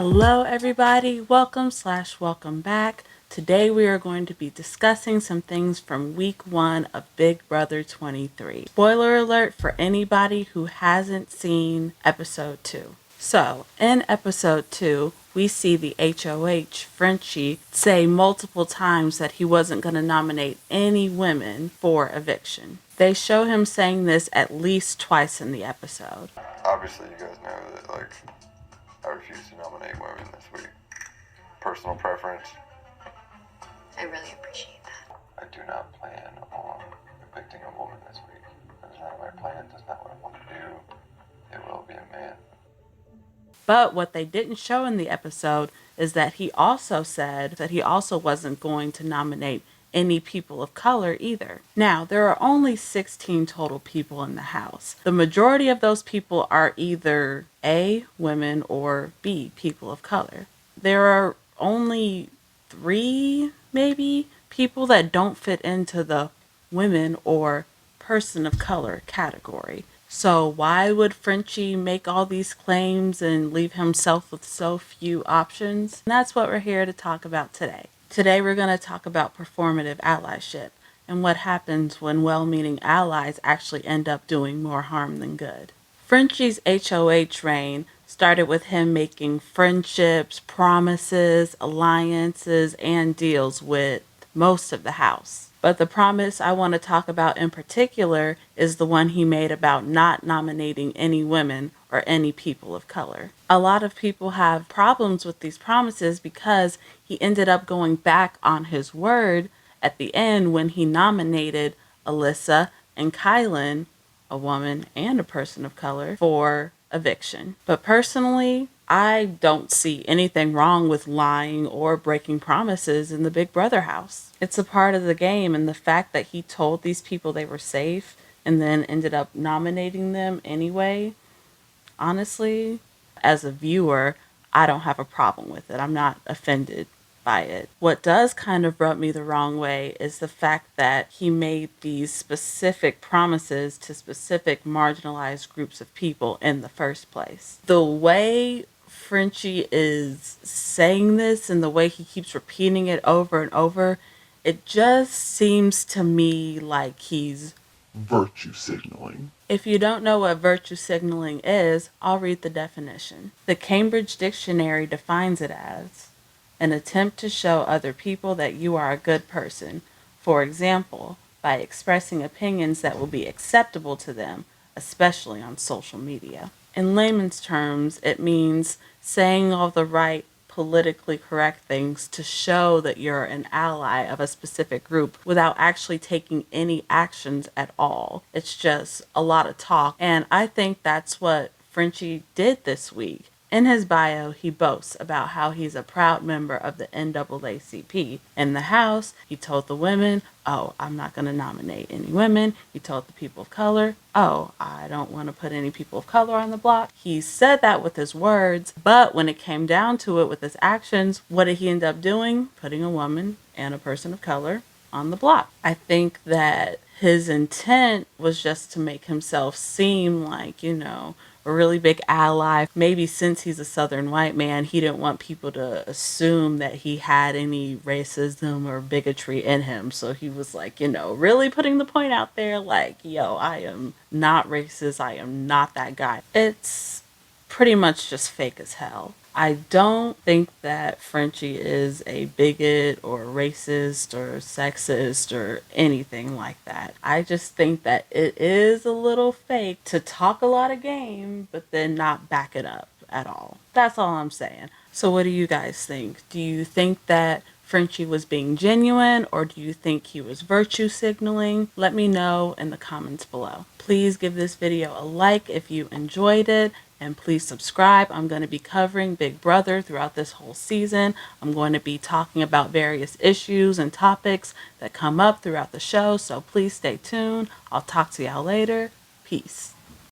Hello everybody, welcome back. Today we are going to be discussing some things from week 1 of Big Brother 23. Spoiler alert for anybody who hasn't seen episode 2. So, in episode 2, we see the HOH, Frenchie, say multiple times that he wasn't going to nominate any women for eviction. They show him saying this at least twice in the episode. Obviously, you guys know that, I refuse to nominate women this week. Personal preference. I really appreciate that. I do not plan on evicting a woman this week. That is not my plan. That's not what I want to do. It will be a man. But what they didn't show in the episode is that he also said that he also wasn't going to nominate any people of color either. Now, there are only 16 total people in the house. The majority of those people are either A, women, or B, people of color. There are only 3, maybe, people that don't fit into the women or person of color category. So why would Frenchie make all these claims and leave himself with so few options? And that's what we're here to talk about today. Today we're going to talk about performative allyship and what happens when well-meaning allies actually end up doing more harm than good. Frenchie's HOH reign started with him making friendships, promises, alliances, and deals with most of the house. But the promise I want to talk about in particular is the one he made about not nominating any women or any people of color. A lot of people have problems with these promises because he ended up going back on his word at the end when he nominated Alyssa and Kyland, a woman and a person of color, for eviction. But personally, I don't see anything wrong with lying or breaking promises in the Big Brother house. It's a part of the game, and the fact that he told these people they were safe and then ended up nominating them anyway, honestly, as a viewer, I don't have a problem with it. I'm not offended by it. What does kind of rub me the wrong way is the fact that he made these specific promises to specific marginalized groups of people in the first place. The way Frenchie is saying this and the way he keeps repeating it over and over, it just seems to me like he's virtue signaling. If you don't know what virtue signaling is, I'll read the definition. The Cambridge Dictionary defines it as an attempt to show other people that you are a good person. For example, by expressing opinions that will be acceptable to them, especially on social media. In layman's terms, it means saying all the right, politically correct things to show that you're an ally of a specific group without actually taking any actions at all. It's just a lot of talk, and I think that's what Frenchie did this week. In his bio, he boasts about how he's a proud member of the NAACP. In the house, he told the women, oh, I'm not going to nominate any women. He told the people of color, oh, I don't want to put any people of color on the block. He said that with his words, but when it came down to it with his actions, what did he end up doing? Putting a woman and a person of color on the block. I think that his intent was just to make himself seem like, a really big ally. Maybe since he's a Southern white man, he didn't want people to assume that he had any racism or bigotry in him. So he was like, really putting the point out there like, yo, I am not racist. I am not that guy. It's pretty much just fake as hell. I don't think that Frenchie is a bigot or racist or sexist or anything like that. I just think that it is a little fake to talk a lot of game, but then not back it up at all. That's all I'm saying. So what do you guys think? Do you think that Frenchie was being genuine, or do you think he was virtue signaling? Let me know in the comments below. Please give this video a like if you enjoyed it, and please subscribe. I'm going to be covering Big Brother throughout this whole season. I'm going to be talking about various issues and topics that come up throughout the show, so please stay tuned. I'll talk to y'all later. Peace.